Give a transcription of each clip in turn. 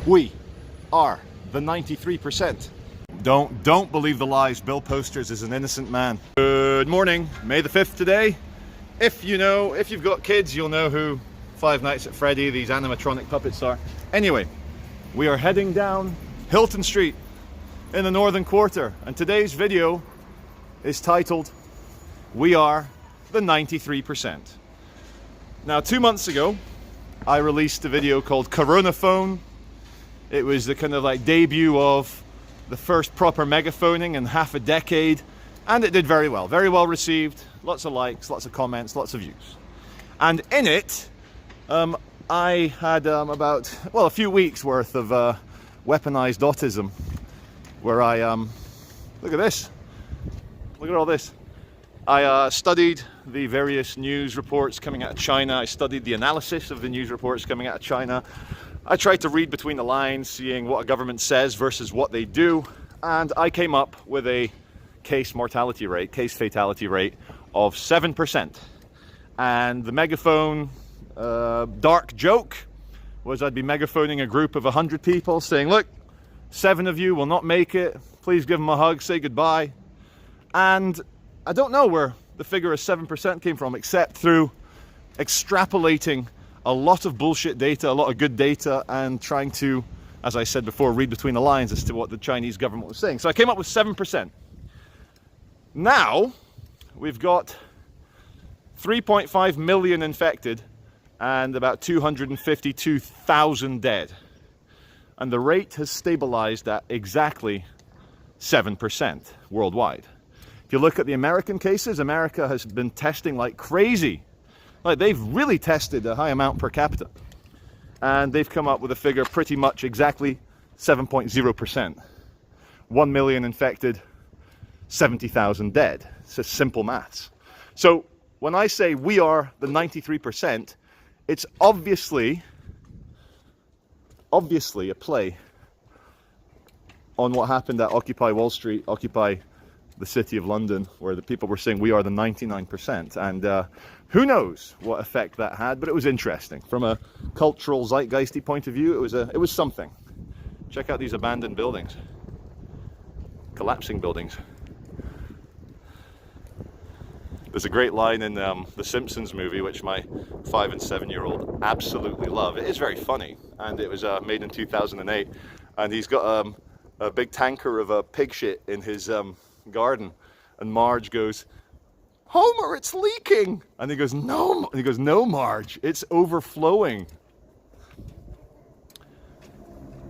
We are the 93%. Don't believe the lies. Bill Posters is an innocent man. Good morning, May the 5th today. If you've got kids, you'll know who Five Nights at Freddy, these animatronic puppets are. Anyway, we are heading down Hilton Street in the Northern Quarter, and today's video is titled, We Are the 93%. Now, 2 months ago, I released a video called Corona Phone. It was the kind of like debut of the first proper megaphoning in half a decade, and it did very well received, lots of likes, lots of comments, lots of views. And in it, I had about a few weeks worth of weaponized autism, where I look at this, look at all this. I studied the various news reports coming out of China. I studied the analysis of the news reports coming out of China. I tried to read between the lines, seeing what a government says versus what they do, and I came up with a case fatality rate of 7%. And the megaphone dark joke was I'd be megaphoning a group of 100 people saying, look, 7 of you will not make it, please give them a hug, say goodbye. And I don't know where the figure of 7% came from, except through extrapolating a lot of bullshit data, a lot of good data, and trying to, as I said before, read between the lines as to what the Chinese government was saying. So I came up with 7%. Now, we've got 3.5 million infected and about 252,000 dead. And the rate has stabilized at exactly 7% worldwide. If you look at the American cases, America has been testing like crazy. Like, they've really tested a high amount per capita. And they've come up with a figure pretty much exactly 7.0%. 1 million infected, 70,000 dead. It's just simple maths. So when I say we are the 93%, it's obviously a play on what happened at Occupy Wall Street, Occupy the City of London, where the people were saying we are the 99%. And who knows what effect that had, but it was interesting. From a cultural zeitgeisty point of view, it was something. Check out these abandoned buildings. Collapsing buildings. There's a great line in the Simpsons movie, which my 5 and 7-year-old absolutely love. It is very funny, and it was made in 2008. And he's got a big tanker of pig shit in his garden, and Marge goes, Homer, it's leaking! And he goes, no, Marge, it's overflowing.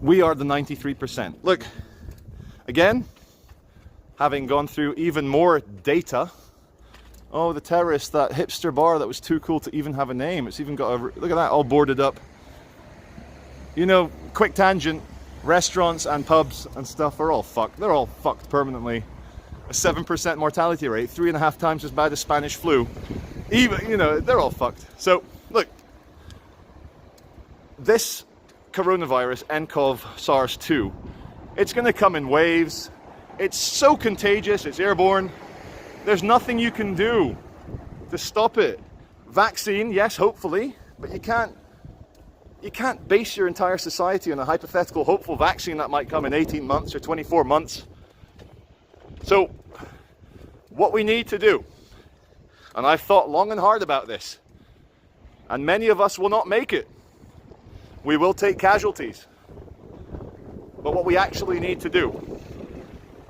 We are the 93%. Look, again, having gone through even more data. Oh, the terrorist, that hipster bar that was too cool to even have a name. It's even got look at that, all boarded up. You know, quick tangent, restaurants and pubs and stuff are all fucked. They're all fucked permanently. A 7% mortality rate, 3.5 times as bad as Spanish flu. Even, they're all fucked. So, look, this coronavirus, nCoV SARS-2, it's going to come in waves. It's so contagious, it's airborne. There's nothing you can do to stop it. Vaccine, yes, hopefully, but you can't base your entire society on a hypothetical hopeful vaccine that might come in 18 months or 24 months. So, what we need to do, and I've thought long and hard about this, and many of us will not make it. We will take casualties. But what we actually need to do,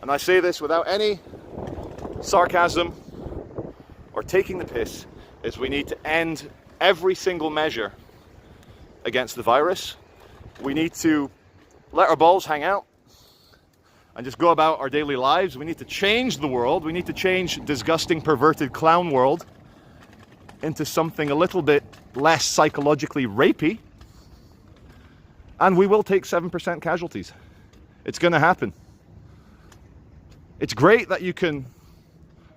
and I say this without any sarcasm or taking the piss, is we need to end every single measure against the virus. We need to let our balls hang out and just go about our daily lives. We need to change the world. We need to change disgusting, perverted clown world into something a little bit less psychologically rapey. And we will take 7% casualties. It's going to happen. It's great that you can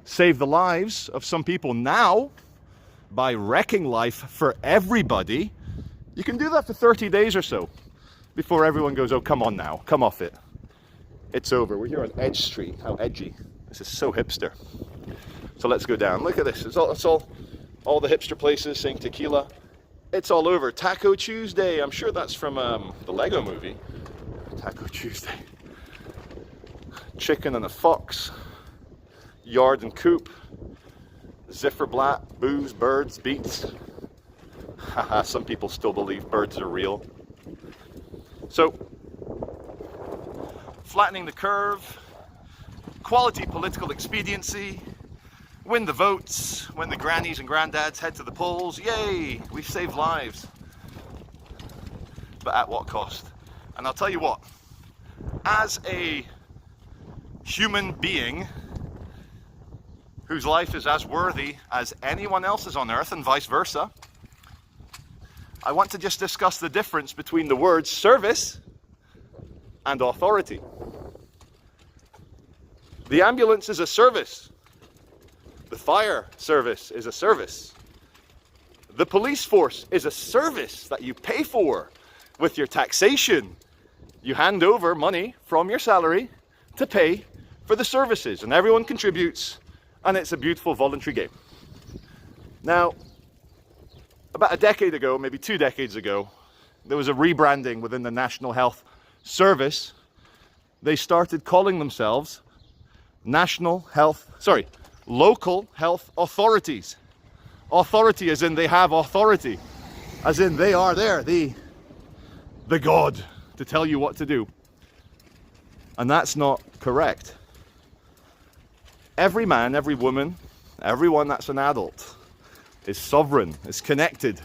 save the lives of some people now by wrecking life for everybody. You can do that for 30 days or so before everyone goes, oh, come on now, come off it. It's over. We're here on Edge Street. How edgy. This is so hipster. So let's go down. Look at this. It's all the hipster places saying tequila. It's all over. Taco Tuesday. I'm sure that's from the Lego movie. Taco Tuesday. Chicken and a fox. Yard and coop. Zifferblatt. Booze, birds, beets. Haha, some people still believe birds are real. So, flattening the curve. Quality political expediency. Win the votes, when the grannies and granddads head to the polls. Yay, we've saved lives. But at what cost? And I'll tell you what, as a human being whose life is as worthy as anyone else's on earth and vice versa, I want to just discuss the difference between the words service and authority. The ambulance is a service. The fire service is a service. The police force is a service that you pay for with your taxation. You hand over money from your salary to pay for the services, and everyone contributes, and it's a beautiful voluntary game. Now, about a decade ago, maybe 2 decades ago, there was a rebranding within the National Health Service. They started calling themselves local health authorities. Authority as in they have authority, as in they are there, the God to tell you what to do. And that's not correct. Every man, every woman, everyone that's an adult is sovereign, is connected.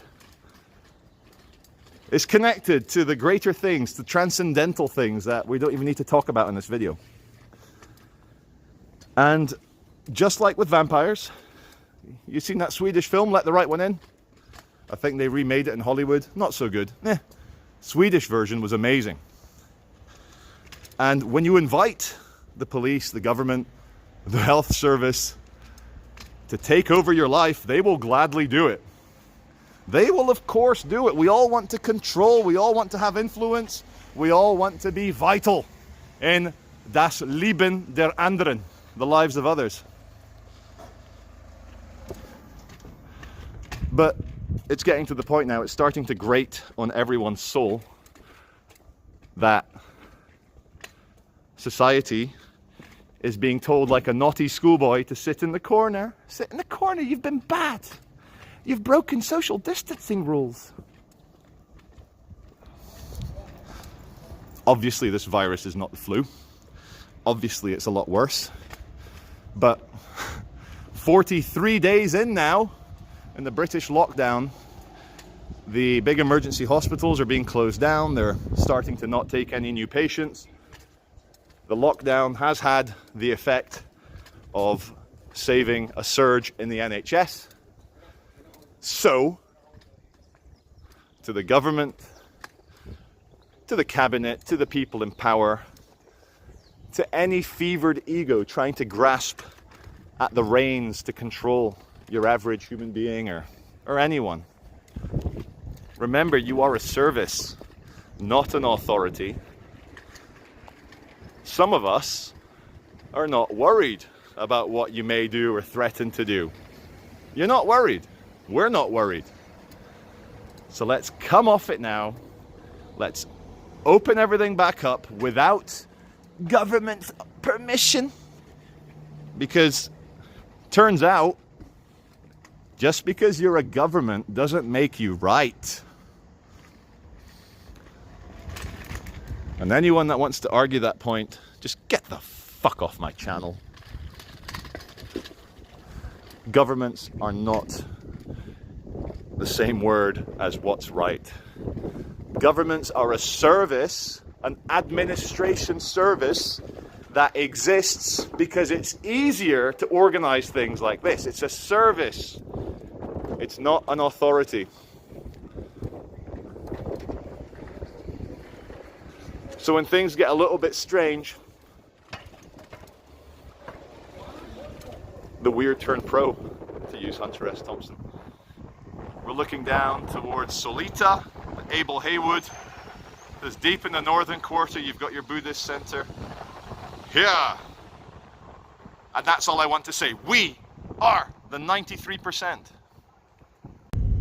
Is connected to the greater things, the transcendental things that we don't even need to talk about in this video. And just like with vampires, you seen that Swedish film, Let the Right One In? I think they remade it in Hollywood. Not so good. Swedish version was amazing. And when you invite the police, the government, the health service to take over your life, they will gladly do it. They will, of course, do it. We all want to control. We all want to have influence. We all want to be vital in das Leben der anderen, the lives of others. But it's getting to the point now, it's starting to grate on everyone's soul that society is being told like a naughty schoolboy to sit in the corner. Sit in the corner, you've been bad. You've broken social distancing rules. Obviously this virus is not the flu. Obviously it's a lot worse. But 43 days in now, in the British lockdown, the big emergency hospitals are being closed down. They're starting to not take any new patients. The lockdown has had the effect of saving a surge in the NHS. So, to the government, to the cabinet, to the people in power, to any fevered ego trying to grasp at the reins to control your average human being or anyone. Remember, you are a service, not an authority. Some of us are not worried about what you may do or threaten to do. You're not worried. We're not worried. So let's come off it now. Let's open everything back up without government permission. Because turns out, just because you're a government doesn't make you right. And anyone that wants to argue that point, just get the fuck off my channel. Governments are not the same word as what's right. Governments are a service, an administration service that exists because it's easier to organize things like this. It's a service. It's not an authority. So when things get a little bit strange, the weird turned pro, to use Hunter S. Thompson. We're looking down towards Solita, Abel Haywood. There's deep in the northern quarter, you've got your Buddhist center. Here! And that's all I want to say. We are the 93%.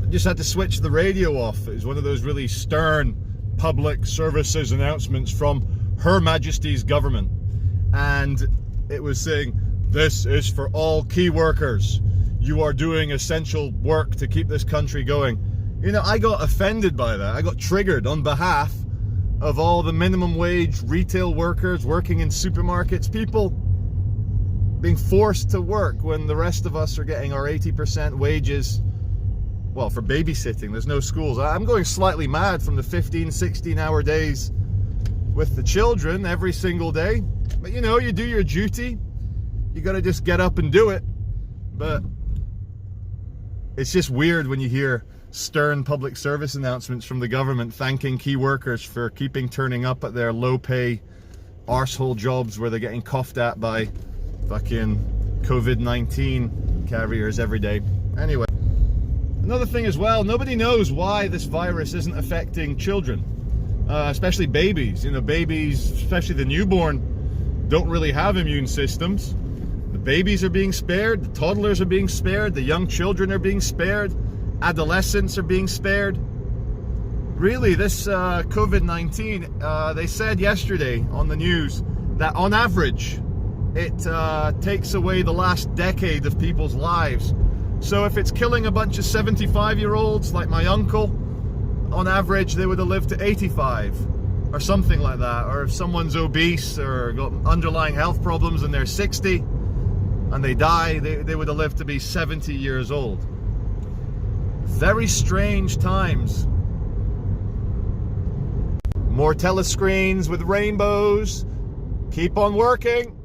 just had to switch the radio off. It was one of those really stern public services announcements from Her Majesty's government. And it was saying, this is for all key workers. You are doing essential work to keep this country going. You know, I got offended by that. I got triggered on behalf of all the minimum wage retail workers working in supermarkets, people being forced to work when the rest of us are getting our 80% wages. Well, for babysitting, there's no schools. I'm going slightly mad from the 15, 16-hour days with the children every single day. But you know, you do your duty. You got to just get up and do it. But it's just weird when you hear stern public service announcements from the government thanking key workers for turning up at their low-pay arsehole jobs where they're getting coughed at by fucking COVID-19 carriers every day. Anyway, another thing as well, nobody knows why this virus isn't affecting children, especially babies. You know, babies, especially the newborn, don't really have immune systems. The babies are being spared, the toddlers are being spared, the young children are being spared, adolescents are being spared. Really, this COVID-19, they said yesterday on the news that on average, it takes away the last decade of people's lives. So if it's killing a bunch of 75-year-olds like my uncle, on average they would have lived to 85 or something like that. Or if someone's obese or got underlying health problems and they're 60 and they die, they would have lived to be 70 years old. Very strange times. More telescreens with rainbows. Keep on working.